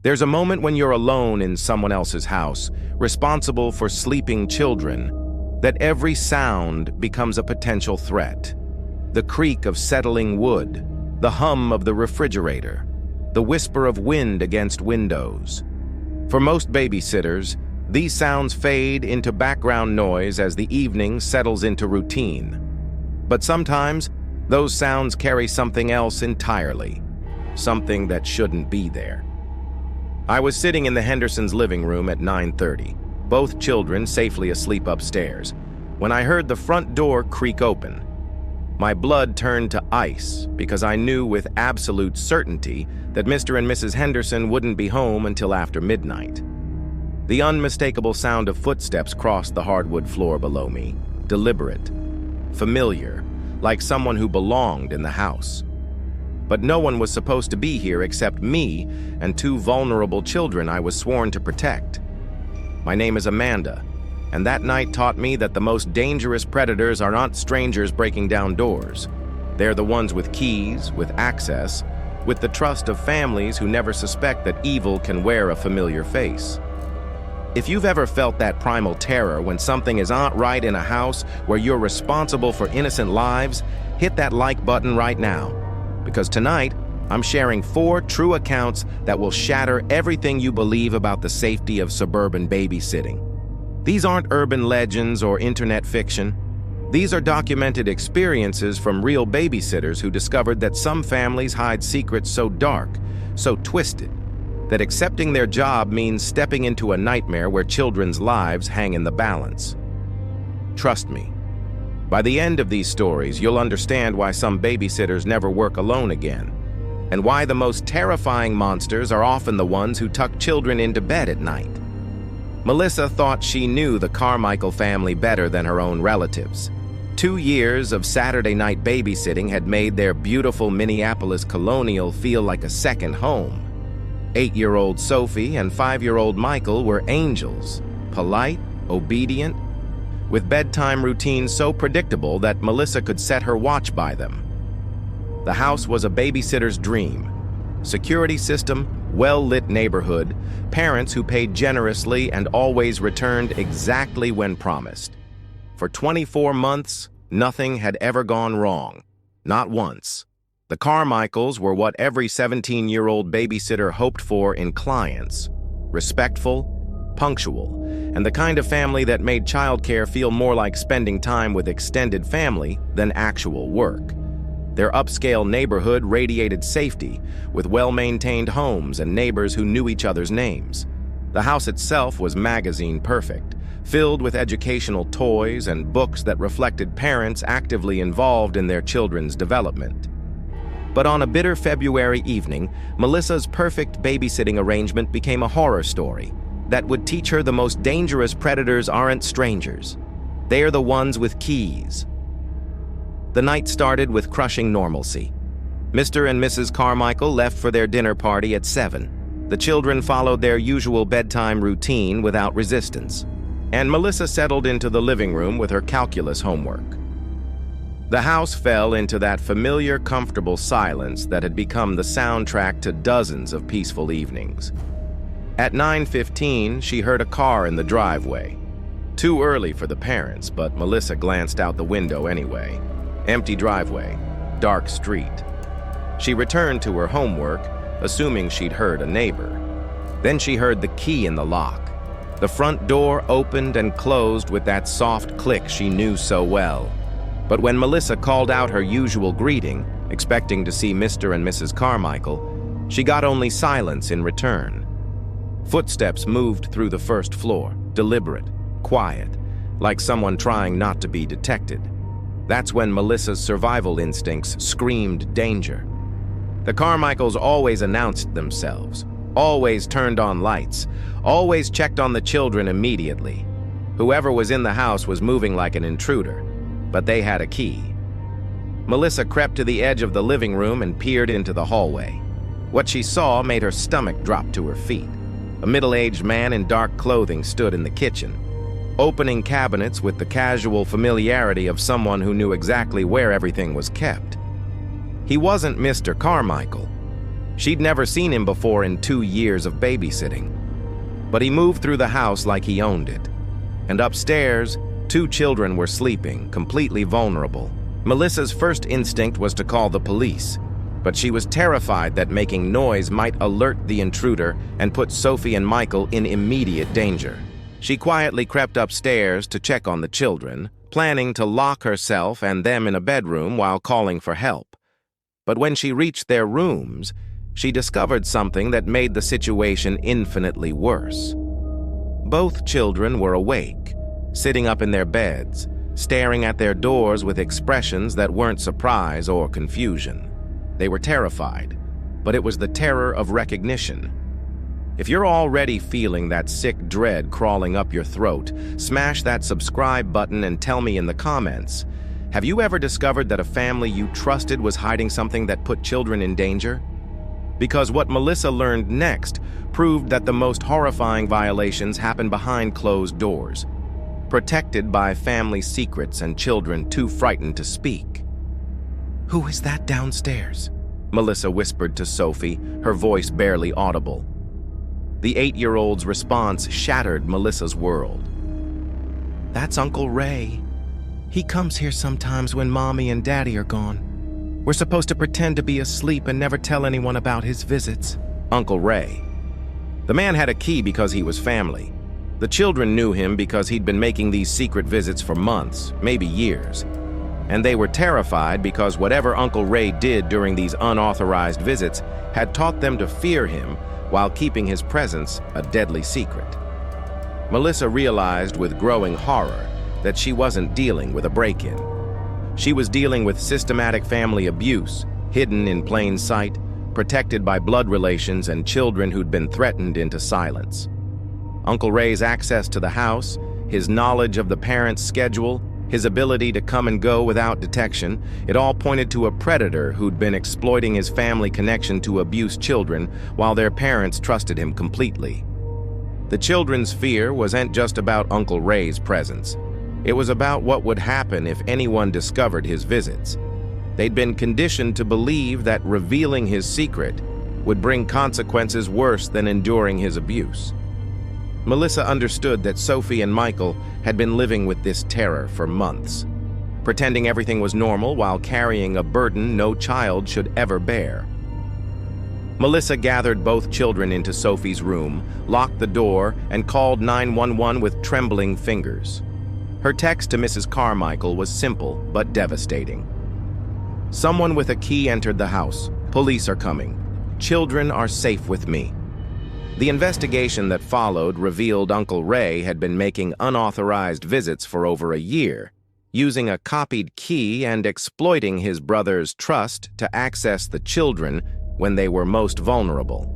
There's a moment when you're alone in someone else's house, responsible for sleeping children, that every sound becomes a potential threat. The creak of settling wood, the hum of the refrigerator, the whisper of wind against windows. For most babysitters, these sounds fade into background noise as the evening settles into routine. But sometimes, those sounds carry something else entirely, something that shouldn't be there. I was sitting in the Hendersons' living room at 9:30, both children safely asleep upstairs, when I heard the front door creak open. My blood turned to ice because I knew with absolute certainty that Mr. and Mrs. Henderson wouldn't be home until after midnight. The unmistakable sound of footsteps crossed the hardwood floor below me, deliberate, familiar, like someone who belonged in the house. But no one was supposed to be here except me and two vulnerable children I was sworn to protect. My name is Amanda, and that night taught me that the most dangerous predators are not strangers breaking down doors. They're the ones with keys, with access, with the trust of families who never suspect that evil can wear a familiar face. If you've ever felt that primal terror when something is not right in a house where you're responsible for innocent lives, hit that like button right now. Because tonight, I'm sharing 4 true accounts that will shatter everything you believe about the safety of suburban babysitting. These aren't urban legends or internet fiction. These are documented experiences from real babysitters who discovered that some families hide secrets so dark, so twisted, that accepting their job means stepping into a nightmare where children's lives hang in the balance. Trust me. By the end of these stories, you'll understand why some babysitters never work alone again, and why the most terrifying monsters are often the ones who tuck children into bed at night. Melissa thought she knew the Carmichael family better than her own relatives. 2 years of Saturday night babysitting had made their beautiful Minneapolis colonial feel like a second home. 8-year-old Sophie and 5-year-old Michael were angels, polite, obedient, with bedtime routines so predictable that Melissa could set her watch by them. The house was a babysitter's dream. Security system, well-lit neighborhood, parents who paid generously and always returned exactly when promised. For 24 months, nothing had ever gone wrong. Not once. The Carmichaels were what every 17-year-old babysitter hoped for in clients. Respectful, punctual, and the kind of family that made childcare feel more like spending time with extended family than actual work. Their upscale neighborhood radiated safety, with well-maintained homes and neighbors who knew each other's names. The house itself was magazine perfect, filled with educational toys and books that reflected parents actively involved in their children's development. But on a bitter February evening, Melissa's perfect babysitting arrangement became a horror story that would teach her the most dangerous predators aren't strangers. They're the ones with keys. The night started with crushing normalcy. Mr. and Mrs. Carmichael left for their dinner party at 7. The children followed their usual bedtime routine without resistance, and Melissa settled into the living room with her calculus homework. The house fell into that familiar, comfortable silence that had become the soundtrack to dozens of peaceful evenings. At 9:15, she heard a car in the driveway. Too early for the parents, but Melissa glanced out the window anyway. Empty driveway, dark street. She returned to her homework, assuming she'd heard a neighbor. Then she heard the key in the lock. The front door opened and closed with that soft click she knew so well. But when Melissa called out her usual greeting, expecting to see Mr. and Mrs. Carmichael, she got only silence in return. Footsteps moved through the first floor, deliberate, quiet, like someone trying not to be detected. That's when Melissa's survival instincts screamed danger. The Carmichaels always announced themselves, always turned on lights, always checked on the children immediately. Whoever was in the house was moving like an intruder, but they had a key. Melissa crept to the edge of the living room and peered into the hallway. What she saw made her stomach drop to her feet. A middle-aged man in dark clothing stood in the kitchen, opening cabinets with the casual familiarity of someone who knew exactly where everything was kept. He wasn't Mr. Carmichael. She'd never seen him before in 2 years of babysitting. But he moved through the house like he owned it. And upstairs, 2 children were sleeping, completely vulnerable. Melissa's first instinct was to call the police, but she was terrified that making noise might alert the intruder and put Sophie and Michael in immediate danger. She quietly crept upstairs to check on the children, planning to lock herself and them in a bedroom while calling for help. But when she reached their rooms, she discovered something that made the situation infinitely worse. Both children were awake, sitting up in their beds, staring at their doors with expressions that weren't surprise or confusion. They were terrified, but it was the terror of recognition. If you're already feeling that sick dread crawling up your throat, smash that subscribe button and tell me in the comments, have you ever discovered that a family you trusted was hiding something that put children in danger? Because what Melissa learned next proved that the most horrifying violations happen behind closed doors, protected by family secrets and children too frightened to speak. "Who is that downstairs?" Melissa whispered to Sophie, her voice barely audible. The 8-year-old's response shattered Melissa's world. "That's Uncle Ray. He comes here sometimes when Mommy and Daddy are gone. We're supposed to pretend to be asleep and never tell anyone about his visits." Uncle Ray. The man had a key because he was family. The children knew him because he'd been making these secret visits for months, maybe years. And they were terrified because whatever Uncle Ray did during these unauthorized visits had taught them to fear him while keeping his presence a deadly secret. Melissa realized with growing horror that she wasn't dealing with a break-in. She was dealing with systematic family abuse, hidden in plain sight, protected by blood relations and children who'd been threatened into silence. Uncle Ray's access to the house, his knowledge of the parents' schedule, his ability to come and go without detection, it all pointed to a predator who'd been exploiting his family connection to abuse children while their parents trusted him completely. The children's fear wasn't just about Uncle Ray's presence. It was about what would happen if anyone discovered his visits. They'd been conditioned to believe that revealing his secret would bring consequences worse than enduring his abuse. Melissa understood that Sophie and Michael had been living with this terror for months, pretending everything was normal while carrying a burden no child should ever bear. Melissa gathered both children into Sophie's room, locked the door, and called 911 with trembling fingers. Her text to Mrs. Carmichael was simple but devastating. "Someone with a key entered the house. Police are coming. Children are safe with me." The investigation that followed revealed Uncle Ray had been making unauthorized visits for over a year, using a copied key and exploiting his brother's trust to access the children when they were most vulnerable.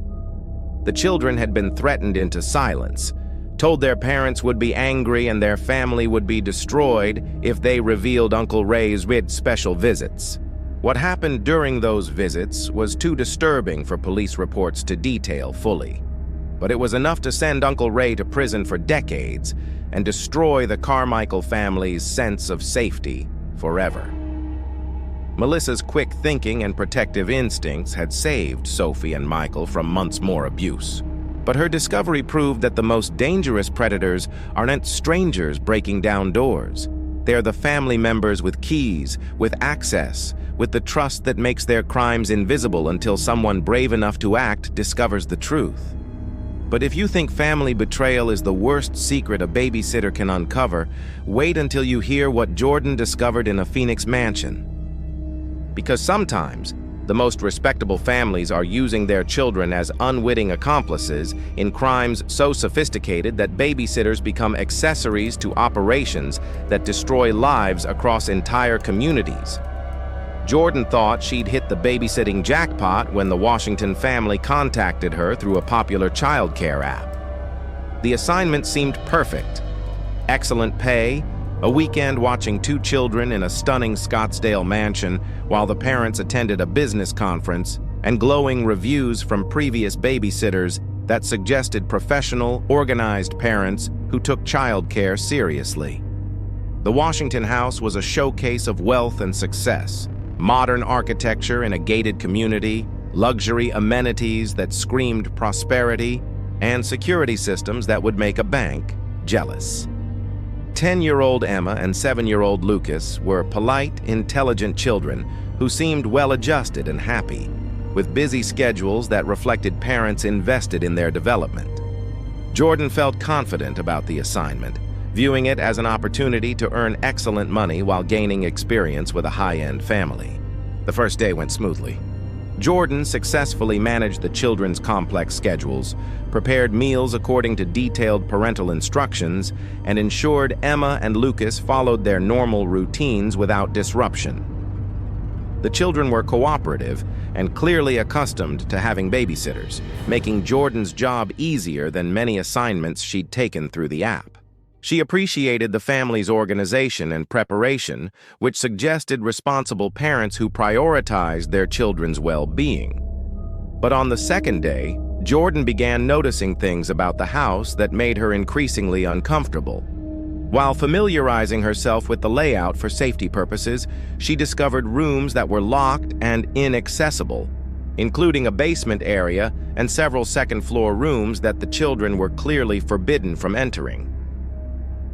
The children had been threatened into silence, told their parents would be angry and their family would be destroyed if they revealed Uncle Ray's special visits. What happened during those visits was too disturbing for police reports to detail fully. But it was enough to send Uncle Ray to prison for decades and destroy the Carmichael family's sense of safety forever. Melissa's quick thinking and protective instincts had saved Sophie and Michael from months more abuse. But her discovery proved that the most dangerous predators aren't strangers breaking down doors. They're the family members with keys, with access, with the trust that makes their crimes invisible until someone brave enough to act discovers the truth. But if you think family betrayal is the worst secret a babysitter can uncover, wait until you hear what Jordan discovered in a Phoenix mansion. Because sometimes, the most respectable families are using their children as unwitting accomplices in crimes so sophisticated that babysitters become accessories to operations that destroy lives across entire communities. Jordan thought she'd hit the babysitting jackpot when the Washington family contacted her through a popular childcare app. The assignment seemed perfect. Excellent pay, a weekend watching 2 children in a stunning Scottsdale mansion while the parents attended a business conference, and glowing reviews from previous babysitters that suggested professional, organized parents who took childcare seriously. The Washington house was a showcase of wealth and success. Modern architecture in a gated community, luxury amenities that screamed prosperity, and security systems that would make a bank jealous. 10-year-old Emma and 7-year-old Lucas were polite, intelligent children who seemed well-adjusted and happy, with busy schedules that reflected parents invested in their development. Jordan felt confident about the assignment, viewing it as an opportunity to earn excellent money while gaining experience with a high-end family. The first day went smoothly. Jordan successfully managed the children's complex schedules, prepared meals according to detailed parental instructions, and ensured Emma and Lucas followed their normal routines without disruption. The children were cooperative and clearly accustomed to having babysitters, making Jordan's job easier than many assignments she'd taken through the app. She appreciated the family's organization and preparation, which suggested responsible parents who prioritized their children's well-being. But on the second day, Jordan began noticing things about the house that made her increasingly uncomfortable. While familiarizing herself with the layout for safety purposes, she discovered rooms that were locked and inaccessible, including a basement area and several second-floor rooms that the children were clearly forbidden from entering.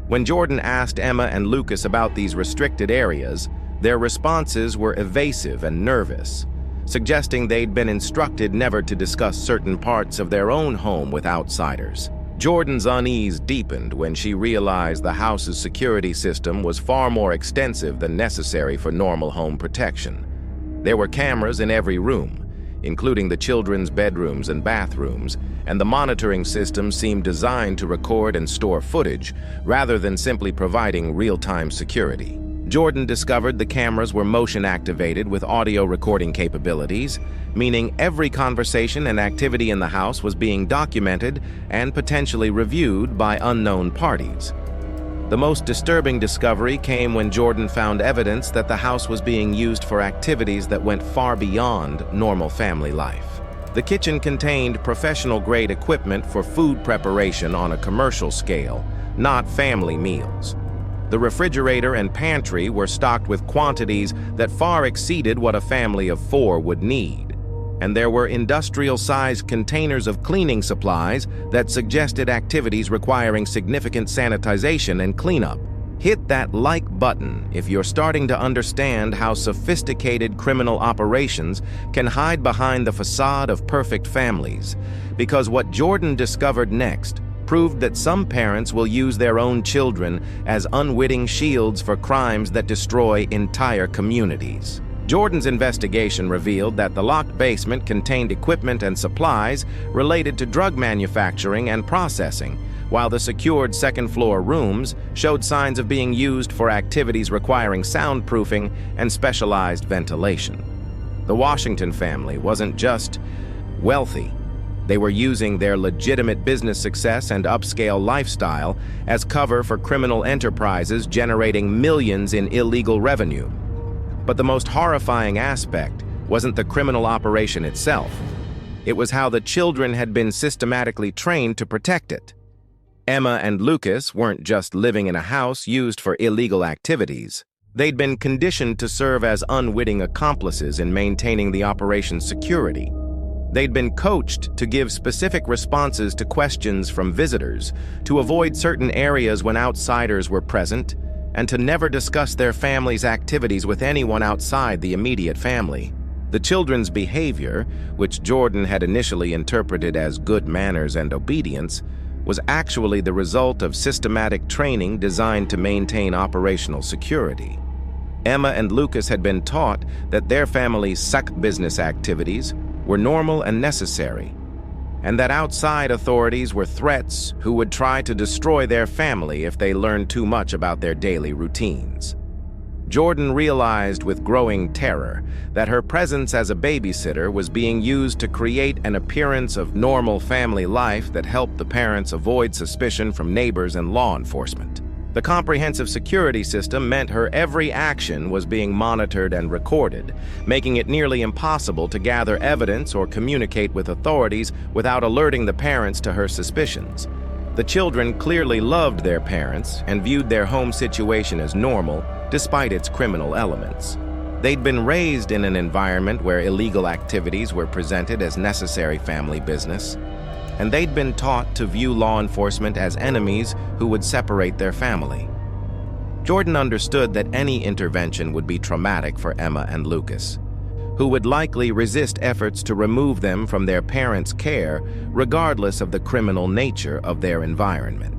When Jordan asked Emma and Lucas about these restricted areas, their responses were evasive and nervous, suggesting they'd been instructed never to discuss certain parts of their own home with outsiders. Jordan's unease deepened when she realized the house's security system was far more extensive than necessary for normal home protection. There were cameras in every room, including the children's bedrooms and bathrooms, and the monitoring system seemed designed to record and store footage rather than simply providing real-time security. Jordan discovered the cameras were motion-activated with audio recording capabilities, meaning every conversation and activity in the house was being documented and potentially reviewed by unknown parties. The most disturbing discovery came when Jordan found evidence that the house was being used for activities that went far beyond normal family life. The kitchen contained professional-grade equipment for food preparation on a commercial scale, not family meals. The refrigerator and pantry were stocked with quantities that far exceeded what a family of 4 would need. And there were industrial-sized containers of cleaning supplies that suggested activities requiring significant sanitization and cleanup. Hit that like button if you're starting to understand how sophisticated criminal operations can hide behind the facade of perfect families, because what Jordan discovered next proved that some parents will use their own children as unwitting shields for crimes that destroy entire communities. Jordan's investigation revealed that the locked basement contained equipment and supplies related to drug manufacturing and processing, while the secured second-floor rooms showed signs of being used for activities requiring soundproofing and specialized ventilation. The Washington family wasn't just wealthy. They were using their legitimate business success and upscale lifestyle as cover for criminal enterprises generating millions in illegal revenue. But the most horrifying aspect wasn't the criminal operation itself. It was how the children had been systematically trained to protect it. Emma and Lucas weren't just living in a house used for illegal activities. They'd been conditioned to serve as unwitting accomplices in maintaining the operation's security. They'd been coached to give specific responses to questions from visitors, to avoid certain areas when outsiders were present, and to never discuss their family's activities with anyone outside the immediate family. The children's behavior, which Jordan had initially interpreted as good manners and obedience, was actually the result of systematic training designed to maintain operational security. Emma and Lucas had been taught that their family's suck business activities were normal and necessary, and that outside authorities were threats who would try to destroy their family if they learned too much about their daily routines. Jordan realized with growing terror that her presence as a babysitter was being used to create an appearance of normal family life that helped the parents avoid suspicion from neighbors and law enforcement. The comprehensive security system meant her every action was being monitored and recorded, making it nearly impossible to gather evidence or communicate with authorities without alerting the parents to her suspicions. The children clearly loved their parents and viewed their home situation as normal, despite its criminal elements. They'd been raised in an environment where illegal activities were presented as necessary family business, and they'd been taught to view law enforcement as enemies who would separate their family. Jordan understood that any intervention would be traumatic for Emma and Lucas, who would likely resist efforts to remove them from their parents' care regardless of the criminal nature of their environment.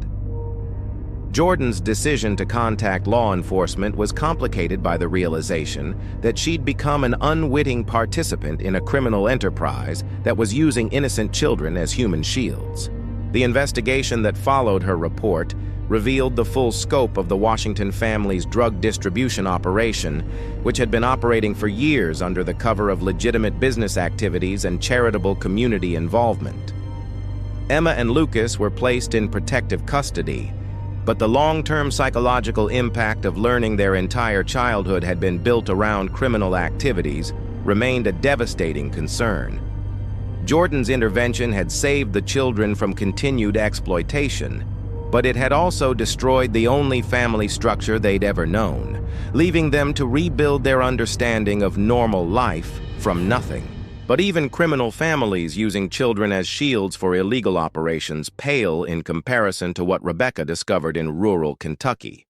Jordan's decision to contact law enforcement was complicated by the realization that she'd become an unwitting participant in a criminal enterprise that was using innocent children as human shields. The investigation that followed her report revealed the full scope of the Washington family's drug distribution operation, which had been operating for years under the cover of legitimate business activities and charitable community involvement. Emma and Lucas were placed in protective custody, but the long-term psychological impact of learning their entire childhood had been built around criminal activities remained a devastating concern. Jordan's intervention had saved the children from continued exploitation, but it had also destroyed the only family structure they'd ever known, leaving them to rebuild their understanding of normal life from nothing. But even criminal families using children as shields for illegal operations pale in comparison to what Rebecca discovered in rural Kentucky.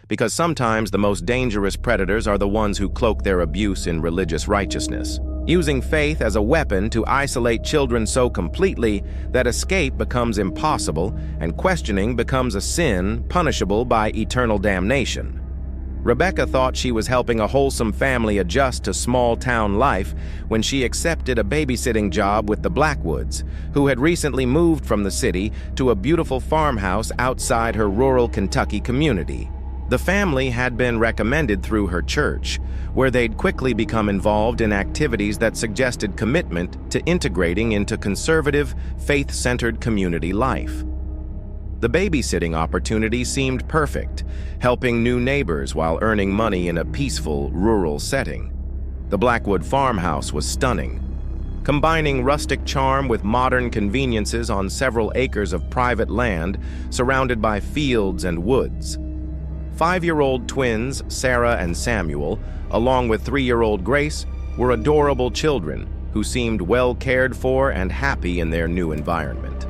Because sometimes the most dangerous predators are the ones who cloak their abuse in religious righteousness, using faith as a weapon to isolate children so completely that escape becomes impossible and questioning becomes a sin punishable by eternal damnation. Rebecca thought she was helping a wholesome family adjust to small-town life when she accepted a babysitting job with the Blackwoods, who had recently moved from the city to a beautiful farmhouse outside her rural Kentucky community. The family had been recommended through her church, where they'd quickly become involved in activities that suggested commitment to integrating into conservative, faith-centered community life. The babysitting opportunity seemed perfect, helping new neighbors while earning money in a peaceful, rural setting. The Blackwood farmhouse was stunning, combining rustic charm with modern conveniences on several acres of private land surrounded by fields and woods. 5-year-old twins, Sarah and Samuel, along with 3-year-old Grace, were adorable children who seemed well cared for and happy in their new environment.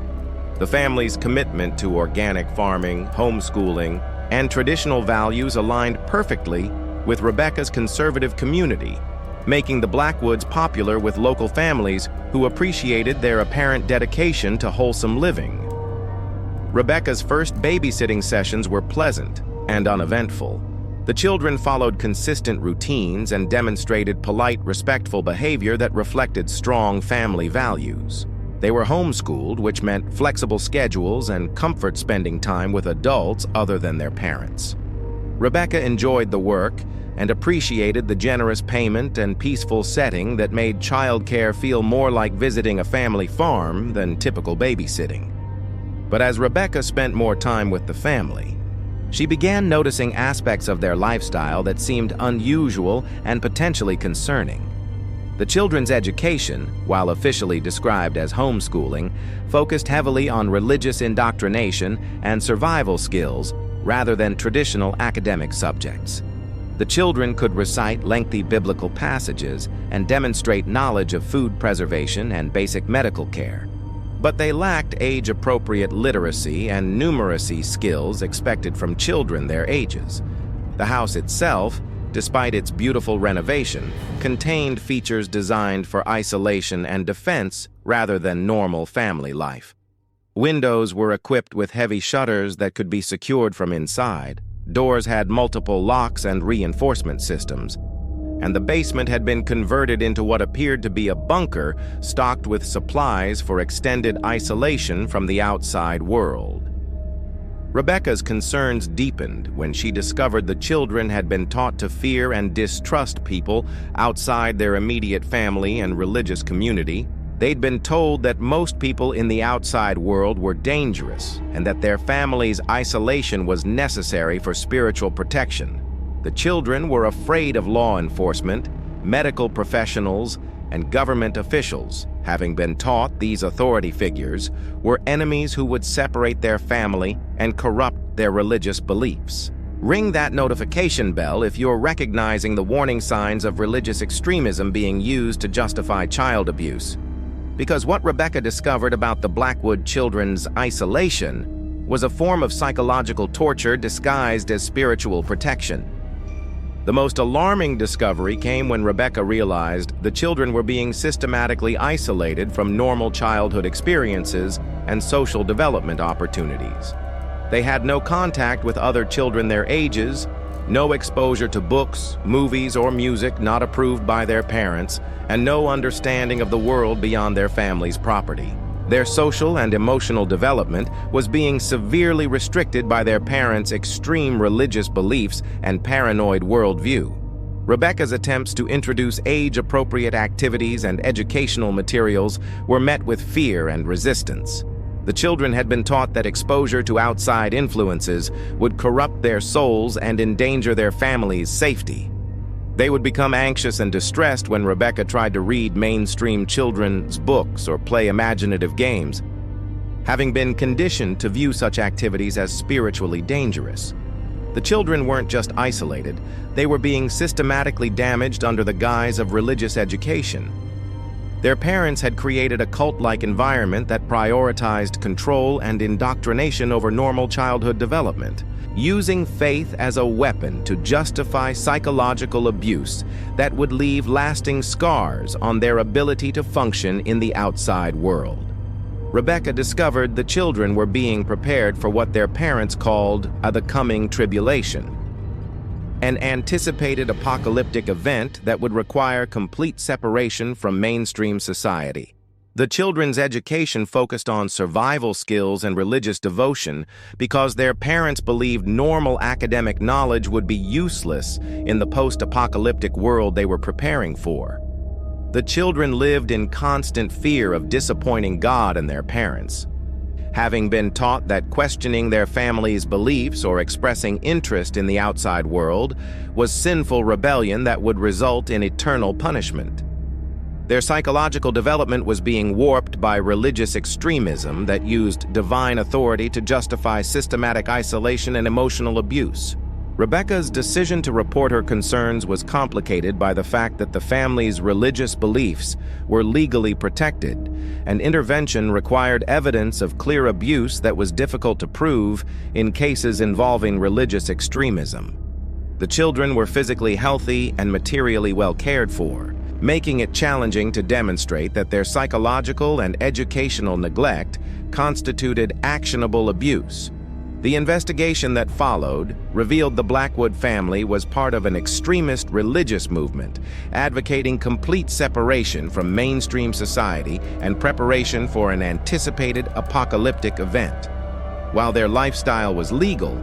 The family's commitment to organic farming, homeschooling, and traditional values aligned perfectly with Rebecca's conservative community, making the Blackwoods popular with local families who appreciated their apparent dedication to wholesome living. Rebecca's first babysitting sessions were pleasant and uneventful. The children followed consistent routines and demonstrated polite, respectful behavior that reflected strong family values. They were homeschooled, which meant flexible schedules and comfort spending time with adults other than their parents. Rebecca enjoyed the work and appreciated the generous payment and peaceful setting that made childcare feel more like visiting a family farm than typical babysitting. But as Rebecca spent more time with the family, she began noticing aspects of their lifestyle that seemed unusual and potentially concerning. The children's education, while officially described as homeschooling, focused heavily on religious indoctrination and survival skills rather than traditional academic subjects. The children could recite lengthy biblical passages and demonstrate knowledge of food preservation and basic medical care, but they lacked age-appropriate literacy and numeracy skills expected from children their ages. The house itself, despite its beautiful renovation, contained features designed for isolation and defense rather than normal family life. Windows were equipped with heavy shutters that could be secured from inside, doors had multiple locks and reinforcement systems, and the basement had been converted into what appeared to be a bunker stocked with supplies for extended isolation from the outside world. Rebecca's concerns deepened when she discovered the children had been taught to fear and distrust people outside their immediate family and religious community. They'd been told that most people in the outside world were dangerous and that their family's isolation was necessary for spiritual protection. The children were afraid of law enforcement, medical professionals, and government officials, having been taught these authority figures were enemies who would separate their family and corrupt their religious beliefs. Ring that notification bell if you're recognizing the warning signs of religious extremism being used to justify child abuse. Because what Rebecca discovered about the Blackwood children's isolation was a form of psychological torture disguised as spiritual protection. The most alarming discovery came when Rebecca realized the children were being systematically isolated from normal childhood experiences and social development opportunities. They had no contact with other children their ages, no exposure to books, movies, or music not approved by their parents, and no understanding of the world beyond their family's property. Their social and emotional development was being severely restricted by their parents' extreme religious beliefs and paranoid worldview. Rebecca's attempts to introduce age-appropriate activities and educational materials were met with fear and resistance. The children had been taught that exposure to outside influences would corrupt their souls and endanger their families' safety. They would become anxious and distressed when Rebecca tried to read mainstream children's books or play imaginative games, having been conditioned to view such activities as spiritually dangerous. The children weren't just isolated, they were being systematically damaged under the guise of religious education. Their parents had created a cult-like environment that prioritized control and indoctrination over normal childhood development, using faith as a weapon to justify psychological abuse that would leave lasting scars on their ability to function in the outside world. Rebecca discovered the children were being prepared for what their parents called the coming tribulation, an anticipated apocalyptic event that would require complete separation from mainstream society. The children's education focused on survival skills and religious devotion because their parents believed normal academic knowledge would be useless in the post-apocalyptic world they were preparing for. The children lived in constant fear of disappointing God and their parents. Having been taught that questioning their family's beliefs or expressing interest in the outside world was sinful rebellion that would result in eternal punishment. Their psychological development was being warped by religious extremism that used divine authority to justify systematic isolation and emotional abuse. Rebecca's decision to report her concerns was complicated by the fact that the family's religious beliefs were legally protected, and intervention required evidence of clear abuse that was difficult to prove in cases involving religious extremism. The children were physically healthy and materially well cared for, making it challenging to demonstrate that their psychological and educational neglect constituted actionable abuse. The investigation that followed revealed the Blackwood family was part of an extremist religious movement, advocating complete separation from mainstream society and preparation for an anticipated apocalyptic event. While their lifestyle was legal,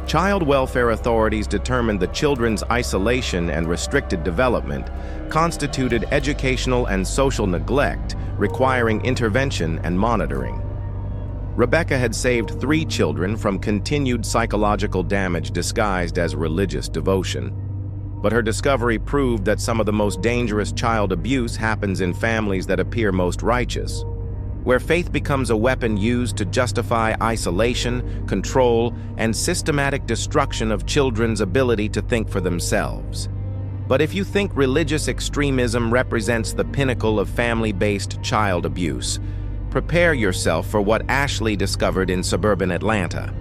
child welfare authorities determined the children's isolation and restricted development constituted educational and social neglect, requiring intervention and monitoring. Rebecca had saved 3 children from continued psychological damage disguised as religious devotion. But her discovery proved that some of the most dangerous child abuse happens in families that appear most righteous, where faith becomes a weapon used to justify isolation, control, and systematic destruction of children's ability to think for themselves. But if you think religious extremism represents the pinnacle of family-based child abuse, prepare yourself for what Ashley discovered in suburban Atlanta.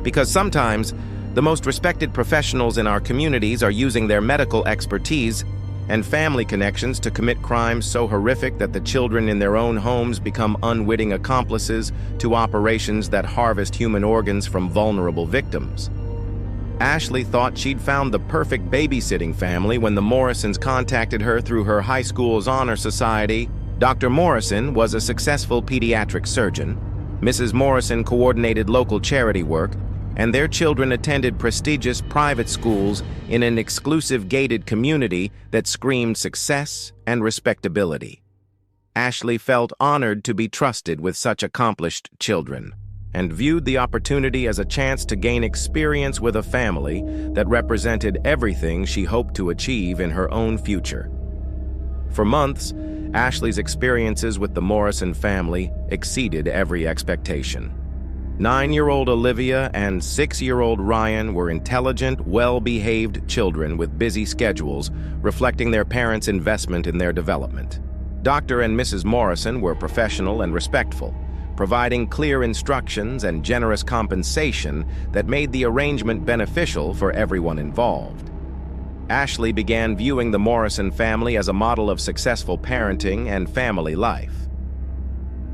Because sometimes, the most respected professionals in our communities are using their medical expertise and family connections to commit crimes so horrific that the children in their own homes become unwitting accomplices to operations that harvest human organs from vulnerable victims. Ashley thought she'd found the perfect babysitting family when the Morrisons contacted her through her high school's honor society. Dr. Morrison was a successful pediatric surgeon. Mrs. Morrison coordinated local charity work, and their children attended prestigious private schools in an exclusive gated community that screamed success and respectability. Ashley felt honored to be trusted with such accomplished children, and viewed the opportunity as a chance to gain experience with a family that represented everything she hoped to achieve in her own future. For months, Ashley's experiences with the Morrison family exceeded every expectation. 9-year-old Olivia and 6-year-old Ryan were intelligent, well-behaved children with busy schedules, reflecting their parents' investment in their development. Dr. and Mrs. Morrison were professional and respectful, providing clear instructions and generous compensation that made the arrangement beneficial for everyone involved. Ashley began viewing the Morrison family as a model of successful parenting and family life.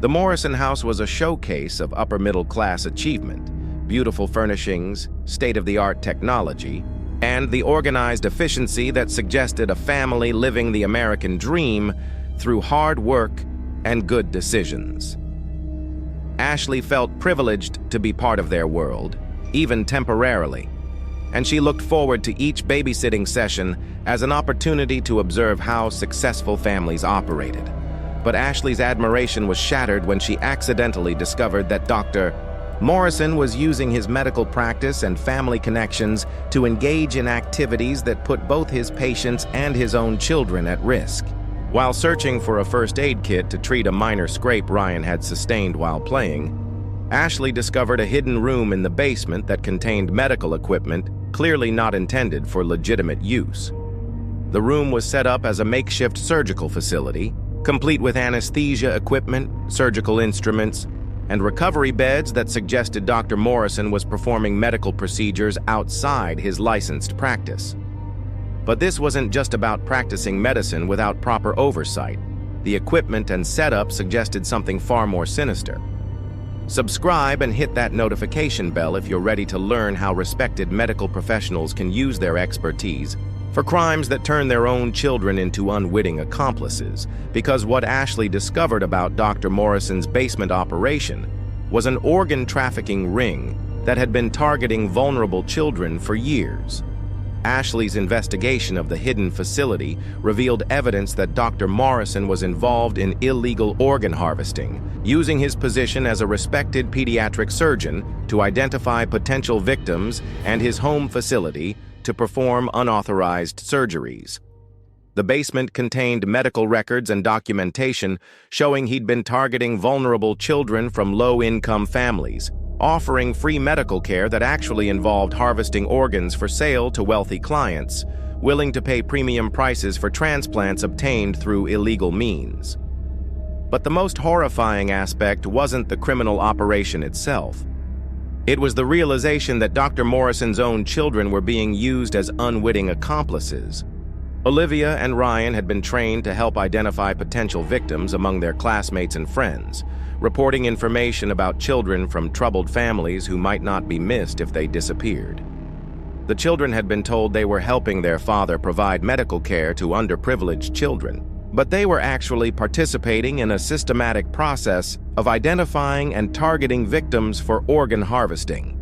The Morrison house was a showcase of upper-middle-class achievement, beautiful furnishings, state-of-the-art technology, and the organized efficiency that suggested a family living the American dream through hard work and good decisions. Ashley felt privileged to be part of their world, even temporarily, and she looked forward to each babysitting session as an opportunity to observe how successful families operated. But Ashley's admiration was shattered when she accidentally discovered that Dr. Morrison was using his medical practice and family connections to engage in activities that put both his patients and his own children at risk. While searching for a first aid kit to treat a minor scrape Ryan had sustained while playing, Ashley discovered a hidden room in the basement that contained medical equipment clearly not intended for legitimate use. The room was set up as a makeshift surgical facility, complete with anesthesia equipment, surgical instruments, and recovery beds that suggested Dr. Morrison was performing medical procedures outside his licensed practice. But this wasn't just about practicing medicine without proper oversight. The equipment and setup suggested something far more sinister. Subscribe and hit that notification bell if you're ready to learn how respected medical professionals can use their expertise for crimes that turn their own children into unwitting accomplices, because what Ashley discovered about Dr. Morrison's basement operation was an organ trafficking ring that had been targeting vulnerable children for years. Ashley's investigation of the hidden facility revealed evidence that Dr. Morrison was involved in illegal organ harvesting, using his position as a respected pediatric surgeon to identify potential victims and his home facility to perform unauthorized surgeries. The basement contained medical records and documentation showing he'd been targeting vulnerable children from low-income families, offering free medical care that actually involved harvesting organs for sale to wealthy clients, willing to pay premium prices for transplants obtained through illegal means. But the most horrifying aspect wasn't the criminal operation itself. It was the realization that Dr. Morrison's own children were being used as unwitting accomplices. Olivia and Ryan had been trained to help identify potential victims among their classmates and friends, reporting information about children from troubled families who might not be missed if they disappeared. The children had been told they were helping their father provide medical care to underprivileged children, but they were actually participating in a systematic process of identifying and targeting victims for organ harvesting.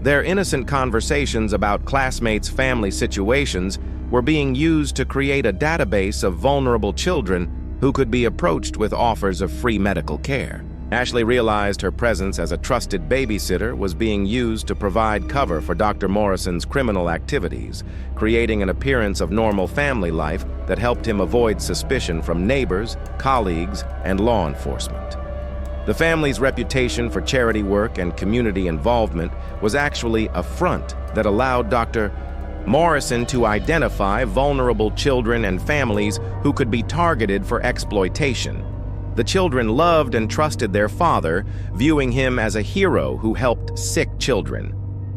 Their innocent conversations about classmates' family situations were being used to create a database of vulnerable children who could be approached with offers of free medical care. Ashley realized her presence as a trusted babysitter was being used to provide cover for Dr. Morrison's criminal activities, creating an appearance of normal family life that helped him avoid suspicion from neighbors, colleagues, and law enforcement. The family's reputation for charity work and community involvement was actually a front that allowed Dr. Morrison to identify vulnerable children and families who could be targeted for exploitation. The children loved and trusted their father, viewing him as a hero who helped sick children.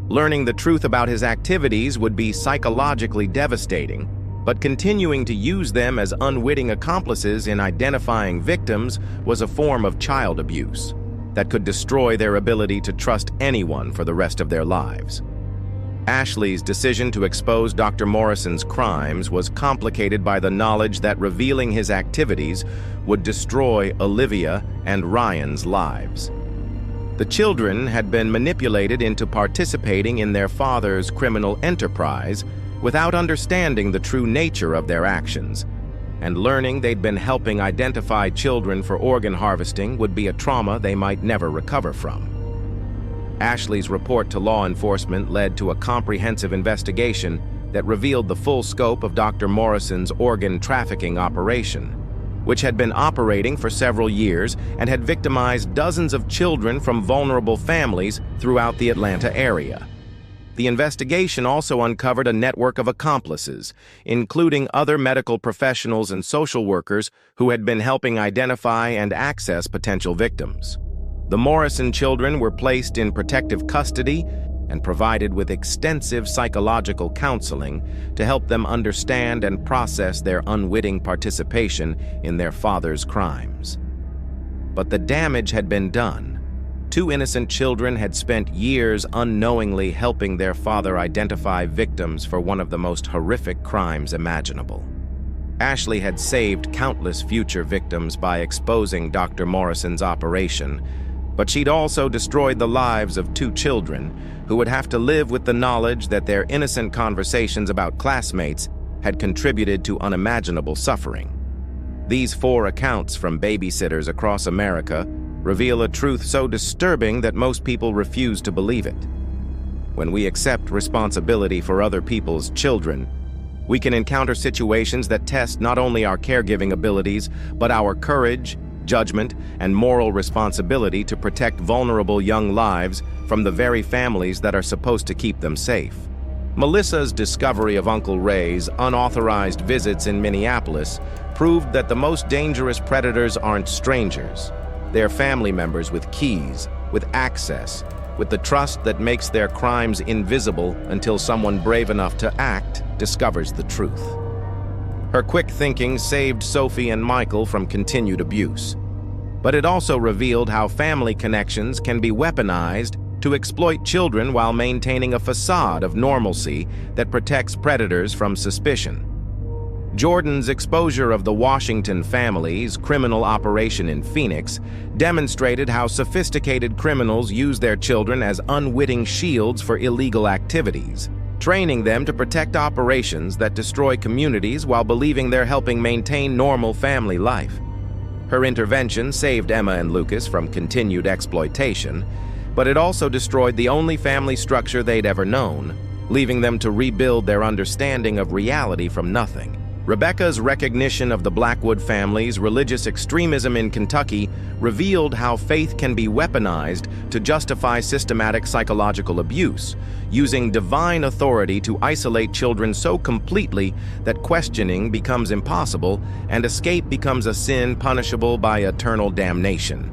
Learning the truth about his activities would be psychologically devastating, but continuing to use them as unwitting accomplices in identifying victims was a form of child abuse that could destroy their ability to trust anyone for the rest of their lives. Ashley's decision to expose Dr. Morrison's crimes was complicated by the knowledge that revealing his activities would destroy Olivia and Ryan's lives. The children had been manipulated into participating in their father's criminal enterprise without understanding the true nature of their actions, and learning they'd been helping identify children for organ harvesting would be a trauma they might never recover from. Ashley's report to law enforcement led to a comprehensive investigation that revealed the full scope of Dr. Morrison's organ trafficking operation. which had been operating for several years and had victimized dozens of children from vulnerable families throughout the Atlanta area. The investigation also uncovered a network of accomplices, including other medical professionals and social workers who had been helping identify and access potential victims. The Morrison children were placed in protective custody and provided with extensive psychological counseling to help them understand and process their unwitting participation in their father's crimes. But the damage had been done. Two innocent children had spent years unknowingly helping their father identify victims for one of the most horrific crimes imaginable. Ashley had saved countless future victims by exposing Dr. Morrison's operation, but she'd also destroyed the lives of two children who would have to live with the knowledge that their innocent conversations about classmates had contributed to unimaginable suffering. These 4 accounts from babysitters across America reveal a truth so disturbing that most people refuse to believe it. When we accept responsibility for other people's children, we can encounter situations that test not only our caregiving abilities, but our courage, judgment, and moral responsibility to protect vulnerable young lives from the very families that are supposed to keep them safe. Melissa's discovery of Uncle Ray's unauthorized visits in Minneapolis proved that the most dangerous predators aren't strangers. They're family members with keys, with access, with the trust that makes their crimes invisible until someone brave enough to act discovers the truth. Her quick thinking saved Sophie and Michael from continued abuse. But it also revealed how family connections can be weaponized to exploit children while maintaining a facade of normalcy that protects predators from suspicion. Jordan's exposure of the Washington family's criminal operation in Phoenix demonstrated how sophisticated criminals use their children as unwitting shields for illegal activities, training them to protect operations that destroy communities while believing they're helping maintain normal family life. Her intervention saved Emma and Lucas from continued exploitation, but it also destroyed the only family structure they'd ever known, leaving them to rebuild their understanding of reality from nothing. Rebecca's recognition of the Blackwood family's religious extremism in Kentucky revealed how faith can be weaponized to justify systematic psychological abuse, using divine authority to isolate children so completely that questioning becomes impossible and escape becomes a sin punishable by eternal damnation.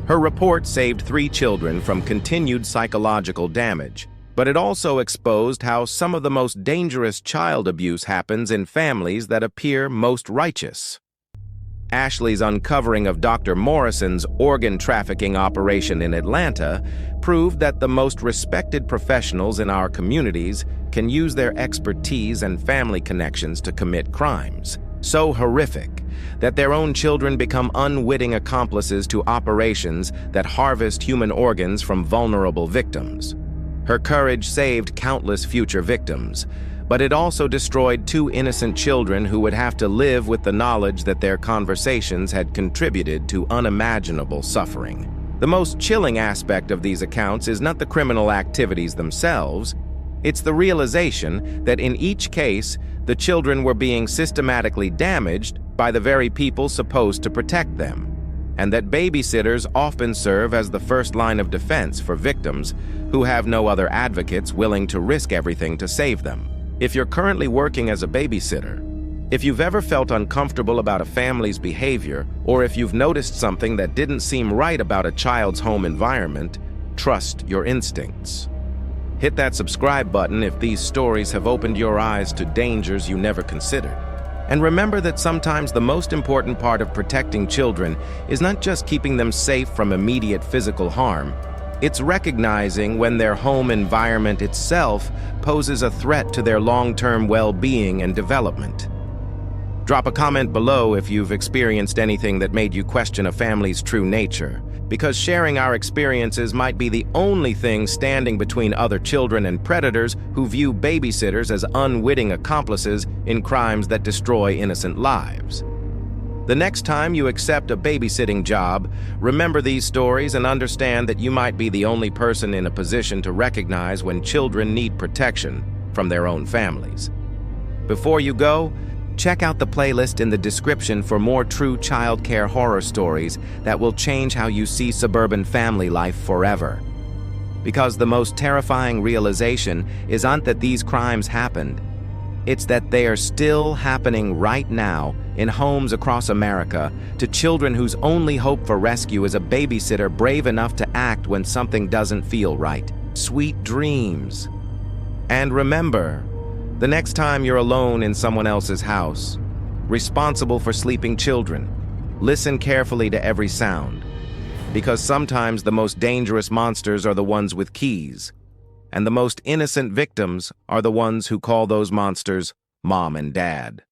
Her report saved 3 children from continued psychological damage, but it also exposed how some of the most dangerous child abuse happens in families that appear most righteous. Ashley's uncovering of Dr. Morrison's organ trafficking operation in Atlanta proved that the most respected professionals in our communities can use their expertise and family connections to commit crimes so horrific that their own children become unwitting accomplices to operations that harvest human organs from vulnerable victims. Her courage saved countless future victims, but it also destroyed 2 innocent children who would have to live with the knowledge that their conversations had contributed to unimaginable suffering. The most chilling aspect of these accounts is not the criminal activities themselves, it's the realization that in each case, the children were being systematically damaged by the very people supposed to protect them, and that babysitters often serve as the first line of defense for victims who have no other advocates willing to risk everything to save them. If you're currently working as a babysitter, if you've ever felt uncomfortable about a family's behavior, or if you've noticed something that didn't seem right about a child's home environment, trust your instincts. Hit that subscribe button if these stories have opened your eyes to dangers you never considered. And remember that sometimes the most important part of protecting children is not just keeping them safe from immediate physical harm, it's recognizing when their home environment itself poses a threat to their long-term well-being and development. Drop a comment below if you've experienced anything that made you question a family's true nature, because sharing our experiences might be the only thing standing between other children and predators who view babysitters as unwitting accomplices in crimes that destroy innocent lives. The next time you accept a babysitting job, remember these stories and understand that you might be the only person in a position to recognize when children need protection from their own families. Before you go, Check out the playlist in the description for more true childcare horror stories that will change how you see suburban family life forever. Because the most terrifying realization isn't that these crimes happened. It's that they are still happening right now in homes across America to children whose only hope for rescue is a babysitter brave enough to act when something doesn't feel right. Sweet dreams. And remember, the next time you're alone in someone else's house, responsible for sleeping children, listen carefully to every sound. Because sometimes the most dangerous monsters are the ones with keys, and the most innocent victims are the ones who call those monsters mom and dad.